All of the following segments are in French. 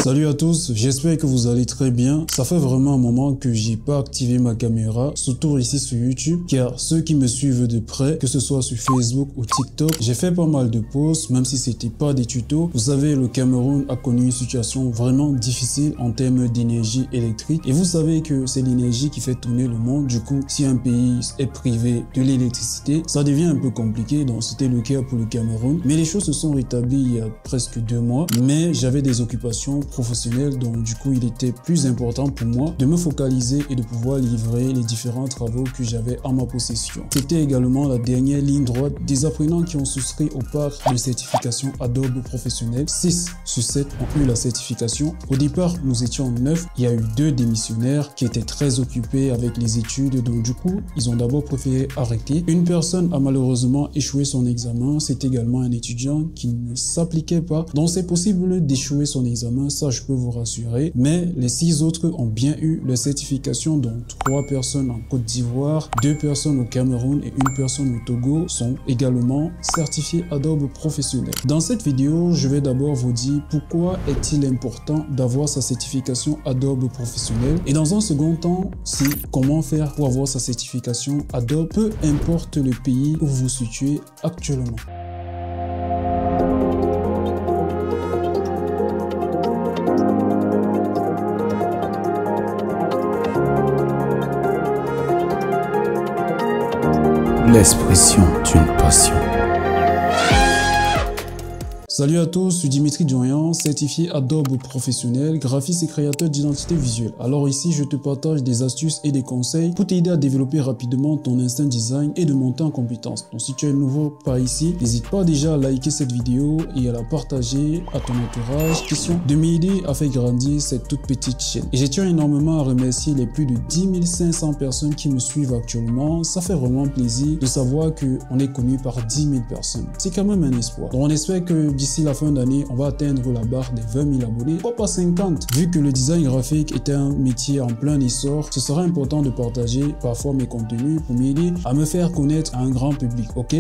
Salut à tous, j'espère que vous allez très bien. Ça fait vraiment un moment que j'ai pas activé ma caméra, surtout ici sur YouTube, car ceux qui me suivent de près, que ce soit sur Facebook ou TikTok, j'ai fait pas mal de posts, même si c'était pas des tutos. Vous savez, le Cameroun a connu une situation vraiment difficile en termes d'énergie électrique, et vous savez que c'est l'énergie qui fait tourner le monde. Du coup, si un pays est privé de l'électricité, ça devient un peu compliqué, donc c'était le cas pour le Cameroun. Mais les choses se sont rétablies il y a presque 2 mois, mais j'avais des occupations professionnel, donc du coup il était plus important pour moi de me focaliser et de pouvoir livrer les différents travaux que j'avais en ma possession. C'était également la dernière ligne droite des apprenants qui ont souscrit au parc de certification Adobe professionnel. 6 sur 7 ont eu la certification. Au départ nous étions 9, il y a eu 2 démissionnaires qui étaient très occupés avec les études, donc du coup ils ont d'abord préféré arrêter. Une personne a malheureusement échoué son examen, c'est également un étudiant qui ne s'appliquait pas, donc c'est possible d'échouer son examen, ça je peux vous rassurer, mais les 6 autres ont bien eu leur certification, dont 3 personnes en Côte d'Ivoire, 2 personnes au Cameroun et 1 personne au Togo sont également certifiées Adobe professionnel. Dans cette vidéo, je vais d'abord vous dire pourquoi est-il important d'avoir sa certification Adobe professionnel, et dans un second temps, c'est comment faire pour avoir sa certification Adobe, peu importe le pays où vous vous situez actuellement. L'expression d'une passion. Salut à tous, je suis Dimitri Durian, certifié Adobe professionnel, graphiste et créateur d'identité visuelle. Alors ici, je te partage des astuces et des conseils pour t'aider à développer rapidement ton instinct design et de monter en compétence. Donc si tu es nouveau par ici, n'hésite pas déjà à liker cette vidéo et à la partager à ton entourage, question de m'aider à faire grandir cette toute petite chaîne. Et je tiens énormément à remercier les plus de 10 500 personnes qui me suivent actuellement. Ça fait vraiment plaisir de savoir qu'on est connu par 10 000 personnes. C'est quand même un espoir. Donc on espère que d'ici la fin d'année, on va atteindre la barre des 20 000 abonnés, pourquoi pas 50. Vu que le design graphique est un métier en plein essor, ce sera important de partager parfois mes contenus pour m'aider à me faire connaître à un grand public, ok?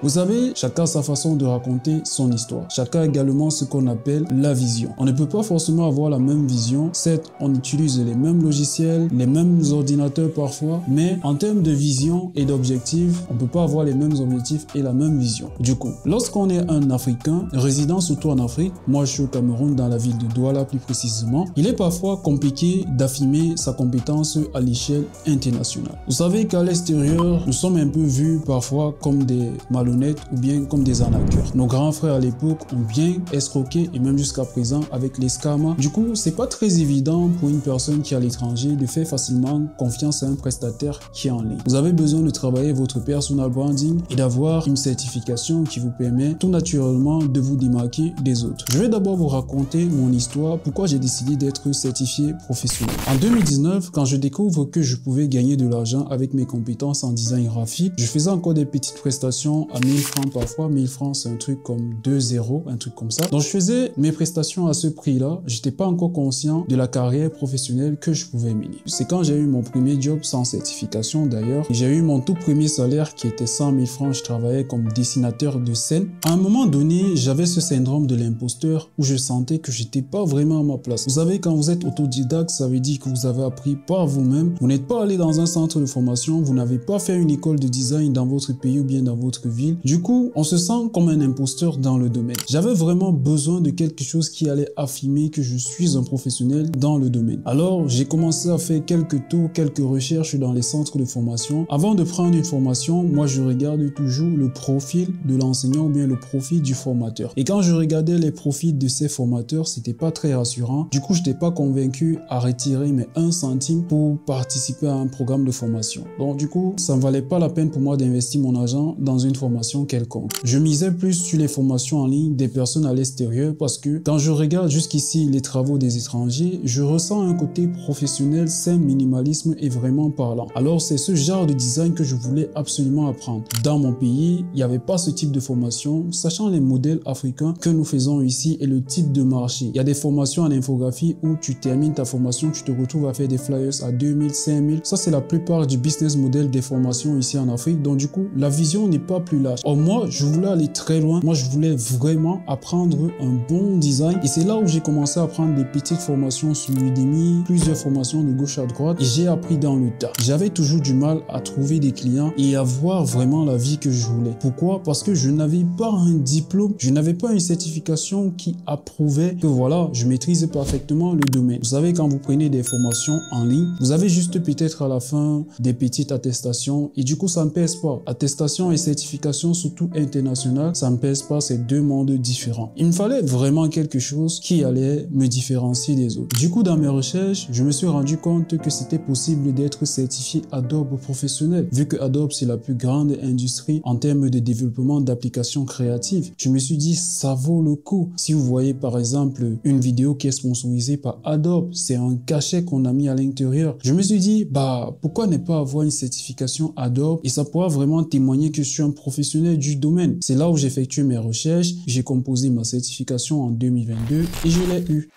Vous savez, chacun a sa façon de raconter son histoire. Chacun a également ce qu'on appelle la vision. On ne peut pas forcément avoir la même vision. Certes, on utilise les mêmes logiciels, les mêmes ordinateurs parfois, mais en termes de vision et d'objectifs, on ne peut pas avoir les mêmes objectifs et la même vision. Du coup, lorsqu'on est un Africain, résident surtout en Afrique, moi je suis au Cameroun dans la ville de Douala plus précisément, il est parfois compliqué d'affirmer sa compétence à l'échelle internationale. Vous savez qu'à l'extérieur, nous sommes un peu vus parfois comme des malhonnêtes ou bien comme des arnaqueurs. Nos grands frères à l'époque ont bien escroqué et même jusqu'à présent avec les scammers. Du coup, c'est pas très évident pour une personne qui est à l'étranger de faire facilement confiance à un prestataire qui est en ligne. Vous avez besoin de travailler votre personal branding et d'avoir une certification qui vous permet tout naturellement de vous démarquer des autres. Je vais d'abord vous raconter mon histoire, pourquoi j'ai décidé d'être certifié professionnel. En 2019, quand je découvre que je pouvais gagner de l'argent avec mes compétences en design graphique, je faisais encore des petites prestations à 1000 francs parfois. 1000 francs, c'est un truc comme 2 zéros, un truc comme ça. Donc je faisais mes prestations à ce prix-là. J'étais pas encore conscient de la carrière professionnelle que je pouvais mener. C'est quand j'ai eu mon premier job sans certification d'ailleurs. J'ai eu mon tout premier salaire qui était 100 000 francs. Je travaillais comme dessinateur de scène. À un moment donné, j'avais ce syndrome de l'imposteur où je sentais que j'étais pas vraiment à ma place. Vous savez, quand vous êtes autodidacte, ça veut dire que vous avez appris par vous-même. Vous n'êtes pas allé dans un centre de formation. Vous n'avez pas fait une école de design dans votre pays ou bien dans votre ville. Du coup, on se sent comme un imposteur dans le domaine. J'avais vraiment besoin de quelque chose qui allait affirmer que je suis un professionnel dans le domaine. Alors, j'ai commencé à faire quelques tours, quelques recherches dans les centres de formation. Avant de prendre une formation, moi, je regarde toujours le profil de l'enseignant ou bien le profil du formateur. Et quand je regardais les profils de ces formateurs, c'était pas très rassurant. Du coup, je n'étais pas convaincu à retirer mes 1 centime pour participer à un programme de formation. Donc, du coup, ça ne valait pas la peine pour moi d'investir mon argent dans une formation quelconque. Je misais plus sur les formations en ligne des personnes à l'extérieur parce que quand je regarde jusqu'ici les travaux des étrangers, je ressens un côté professionnel, sain, minimalisme et vraiment parlant. Alors c'est ce genre de design que je voulais absolument apprendre. Dans mon pays, il n'y avait pas ce type de formation, sachant les modèles africains que nous faisons ici et le type de marché. Il y a des formations en infographie où tu termines ta formation, tu te retrouves à faire des flyers à 2000, 5000. Ça c'est la plupart du business model des formations ici en Afrique. Donc du coup, la vision n'est pas plus large. Or moi, je voulais aller très loin. Moi, je voulais vraiment apprendre un bon design. Et c'est là où j'ai commencé à prendre des petites formations sur Udemy, plusieurs formations de gauche à droite. Et j'ai appris dans le tas. J'avais toujours du mal à trouver des clients et avoir vraiment la vie que je voulais. Pourquoi? Parce que je n'avais pas un diplôme, je n'avais pas une certification qui approuvait que voilà, je maîtrise parfaitement le domaine. Vous savez, quand vous prenez des formations en ligne, vous avez juste peut-être à la fin des petites attestations et du coup, ça ne pèse pas. Attestation et certification, surtout internationale, ça ne pèse pas, c'est deux mondes différents. Il me fallait vraiment quelque chose qui allait me différencier des autres. Du coup, dans mes recherches, je me suis rendu compte que c'était possible d'être certifié Adobe professionnel. Vu que Adobe, c'est la plus grande industrie en termes de développement d'applications créatives, je me suis dit, ça vaut le coup. Si vous voyez par exemple une vidéo qui est sponsorisée par Adobe, c'est un cachet qu'on a mis à l'intérieur. Je me suis dit, bah, pourquoi ne pas avoir une certification Adobe et ça pourra vraiment témoigner que je suis un professionnel du domaine. C'est là où j'ai effectué mes recherches, j'ai composé ma certification en 2022 et je l'ai eu.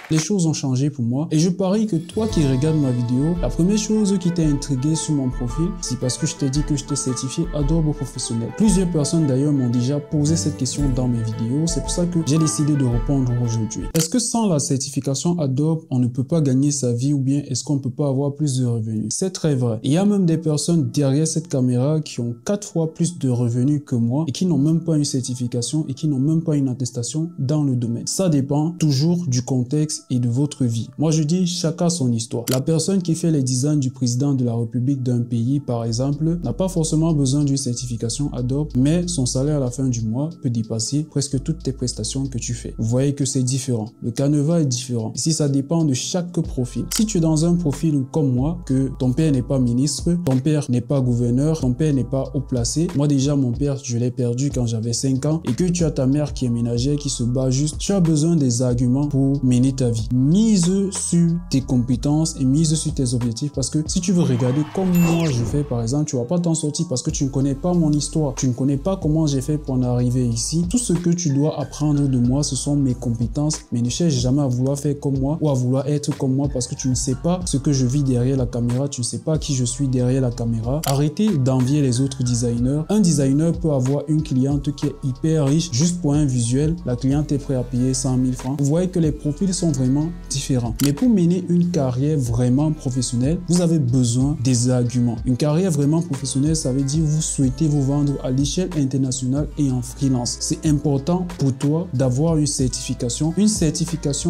Les choses ont changé pour moi et je parie que toi qui regardes ma vidéo, la première chose qui t'a intrigué sur mon profil, c'est parce que je t'ai dit que je t'ai certifié Adobe professionnel. Plusieurs personnes d'ailleurs m'ont déjà posé cette question dans mes vidéos, c'est pour ça que j'ai décidé de répondre aujourd'hui. Est-ce que sans la certification Adobe, on ne peut pas gagner sa vie ou bien est-ce qu'on ne peut pas avoir plus de revenus? C'est très vrai. Il y a même des personnes derrière cette caméra qui ont 4 fois plus de revenus que moi et qui n'ont même pas une certification et qui n'ont même pas une attestation dans le domaine. Ça dépend toujours du contexte et de votre vie. Moi, je dis chacun son histoire. La personne qui fait les designs du président de la République d'un pays, par exemple, n'a pas forcément besoin d'une certification Adobe, mais son salaire à la fin du mois peut dépasser presque toutes tes prestations que tu fais. Vous voyez que c'est différent. Le canevas est différent. Ici, ça dépend de chaque profil. Si tu es dans un profil comme moi, que ton père n'est pas ministre, ton père n'est pas gouverneur, ton père n'est pas haut placé. Moi, déjà, mon père, je l'ai perdu quand j'avais 5 ans et que tu as ta mère qui est ménagère, qui se bat juste, tu as besoin des arguments pour mener ta vie. Mise sur tes compétences et mise sur tes objectifs parce que si tu veux regarder comme moi je fais par exemple, tu vas pas t'en sortir parce que tu ne connais pas mon histoire, tu ne connais pas comment j'ai fait pour en arriver ici. Tout ce que tu dois apprendre de moi, ce sont mes compétences, mais ne cherche jamais à vouloir faire comme moi ou à vouloir être comme moi parce que tu ne sais pas ce que je vis derrière la caméra, tu ne sais pas qui je suis derrière la caméra. Arrêtez d'envier les autres designers. Un designer peut avoir une cliente qui est hyper riche juste pour un visuel, la cliente est prête à payer 100 000 francs. Vous voyez que les profils sont vraiment différents. Mais pour mener une carrière vraiment professionnelle, vous avez besoin des arguments. Une carrière vraiment professionnelle, ça veut dire vous souhaitez vous vendre à l'échelle internationale et en freelance. C'est important pour toi d'avoir une certification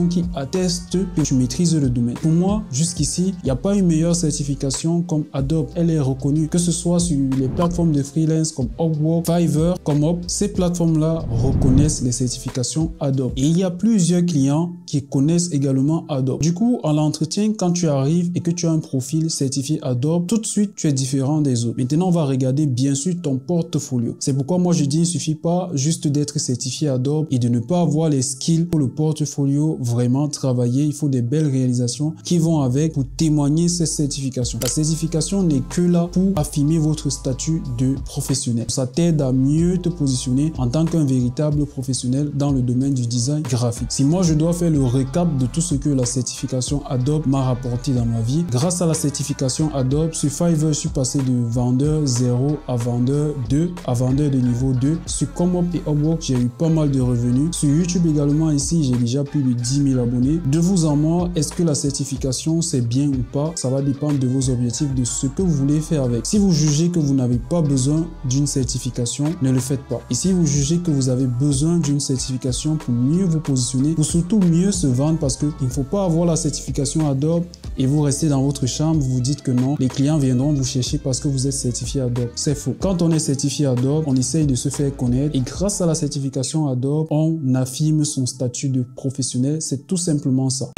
qui atteste que tu maîtrises le domaine. Pour moi, jusqu'ici, il n'y a pas une meilleure certification comme Adobe. Elle est reconnue, que ce soit sur les plateformes de freelance comme Upwork, Fiverr, comme Up. Ces plateformes-là reconnaissent les certifications Adobe. Et il y a plusieurs clients qui connaissent également Adobe. Du coup, à l'entretien, quand tu arrives et que tu as un profil certifié Adobe, tout de suite, tu es différent des autres. Maintenant, on va regarder bien sûr ton portfolio. C'est pourquoi moi, je dis, il ne suffit pas juste d'être certifié Adobe et de ne pas avoir les skills pour le portfolio vraiment travailler. Il faut des belles réalisations qui vont avec pour témoigner ces certifications. La certification n'est que là pour affirmer votre statut de professionnel. Ça t'aide à mieux te positionner en tant qu'un véritable professionnel dans le domaine du design graphique. Si moi, je dois faire le récap de tout ce que la certification Adobe m'a rapporté dans ma vie. Grâce à la certification Adobe, sur Fiverr, je suis passé de vendeur 0 à vendeur 2, à vendeur de niveau 2. Sur Comop et Upwork, j'ai eu pas mal de revenus. Sur YouTube également, ici, j'ai déjà plus de 10 000 abonnés. De vous en moi, est-ce que la certification, c'est bien ou pas? Ça va dépendre de vos objectifs, de ce que vous voulez faire avec. Si vous jugez que vous n'avez pas besoin d'une certification, ne le faites pas. Et si vous jugez que vous avez besoin d'une certification pour mieux vous positionner, pour surtout mieux se vendre, parce qu'il ne faut pas avoir la certification Adobe et vous restez dans votre chambre, vous dites que non, les clients viendront vous chercher parce que vous êtes certifié Adobe. C'est faux. Quand on est certifié Adobe, on essaye de se faire connaître et grâce à la certification Adobe, on affirme son statut de professionnel. C'est tout simplement ça.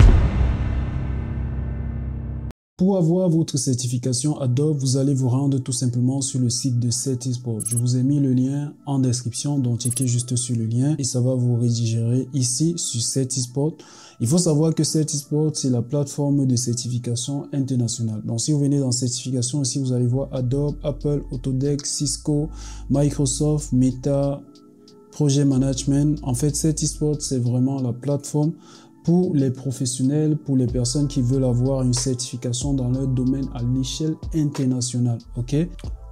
Pour avoir votre certification Adobe, vous allez vous rendre tout simplement sur le site de Certisport. Je vous ai mis le lien en description, donc cliquez juste sur le lien et ça va vous rediriger ici sur Certisport. Il faut savoir que Certisport, c'est la plateforme de certification internationale. Donc si vous venez dans certification, ici vous allez voir Adobe, Apple, Autodesk, Cisco, Microsoft, Meta, Project Management. En fait, Certisport, c'est vraiment la plateforme pour les professionnels, pour les personnes qui veulent avoir une certification dans leur domaine à l'échelle internationale. Ok?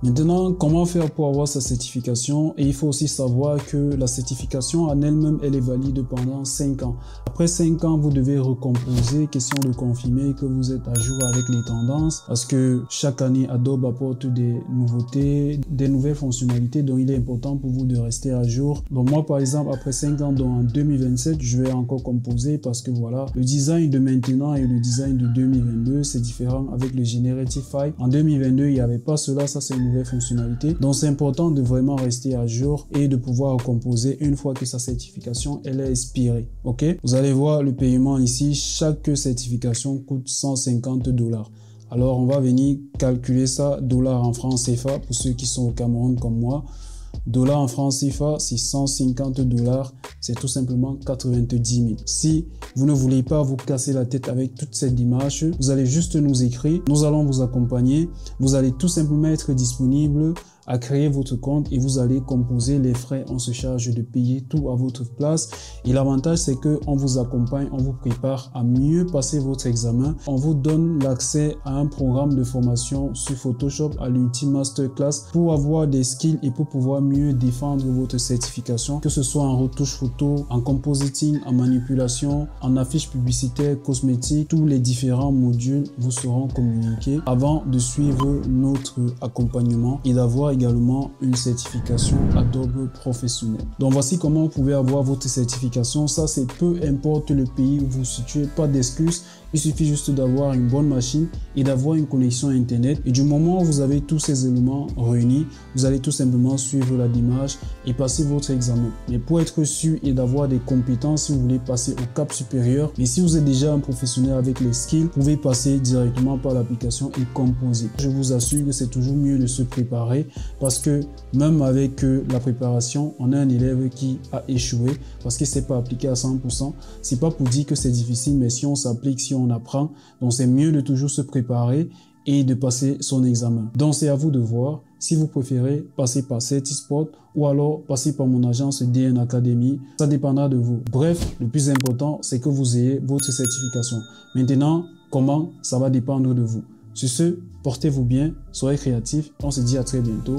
Maintenant, comment faire pour avoir sa certification? Et il faut aussi savoir que la certification en elle-même, elle est valide pendant 5 ans. Après 5 ans, vous devez recomposer, question de confirmer que vous êtes à jour avec les tendances, parce que chaque année, Adobe apporte des nouveautés, des nouvelles fonctionnalités, donc il est important pour vous de rester à jour. Donc moi, par exemple, après 5 ans, donc en 2027, je vais encore composer parce que voilà, le design de maintenant et le design de 2022, c'est différent avec le Generatify. En 2022, il n'y avait pas cela, ça c'est une nouvelle fonctionnalité. Donc c'est important de vraiment rester à jour et de pouvoir composer une fois que sa certification elle est expirée. Ok, vous allez voir le paiement ici, chaque certification coûte 150 $. Alors on va venir calculer ça, dollars en francs CFA pour ceux qui sont au Cameroun comme moi. Dollars en francs CFA, c'est 150 $, c'est tout simplement 90 000. Si vous ne voulez pas vous casser la tête avec toute cette démarche, vous allez juste nous écrire, nous allons vous accompagner, vous allez tout simplement être disponible à créer votre compte et vous allez composer les frais. On se charge de payer tout à votre place et l'avantage c'est que on vous accompagne, on vous prépare à mieux passer votre examen. On vous donne l'accès à un programme de formation sur Photoshop, à l'Ultimate Masterclass pour avoir des skills et pour pouvoir mieux défendre votre certification, que ce soit en retouche photo, en compositing, en manipulation, en affiches publicitaires, cosmétiques. Tous les différents modules vous seront communiqués avant de suivre notre accompagnement et d'avoir également une certification Adobe professionnelle. Donc voici comment vous pouvez avoir votre certification. Ça c'est peu importe le pays où vous vous situez, pas d'excuses. Il suffit juste d'avoir une bonne machine et d'avoir une connexion internet. Et du moment où vous avez tous ces éléments réunis, vous allez tout simplement suivre la démarche et passer votre examen. Mais pour être sûr et d'avoir des compétences, si vous voulez passer au cap supérieur, mais si vous êtes déjà un professionnel avec les skills, vous pouvez passer directement par l'application et composer. Je vous assure que c'est toujours mieux de se préparer parce que même avec la préparation, on a un élève qui a échoué parce qu'il ne s'est pas appliqué à 100%. C'est pas pour dire que c'est difficile, mais si on s'applique, si on apprend, donc c'est mieux de toujours se préparer et de passer son examen. Donc c'est à vous de voir. Si vous préférez passer par Certisport ou alors passer par mon agence DN Academy, ça dépendra de vous. Bref, le plus important, c'est que vous ayez votre certification. Maintenant, comment? Ça va dépendre de vous. Sur ce, portez-vous bien, soyez créatifs. On se dit à très bientôt.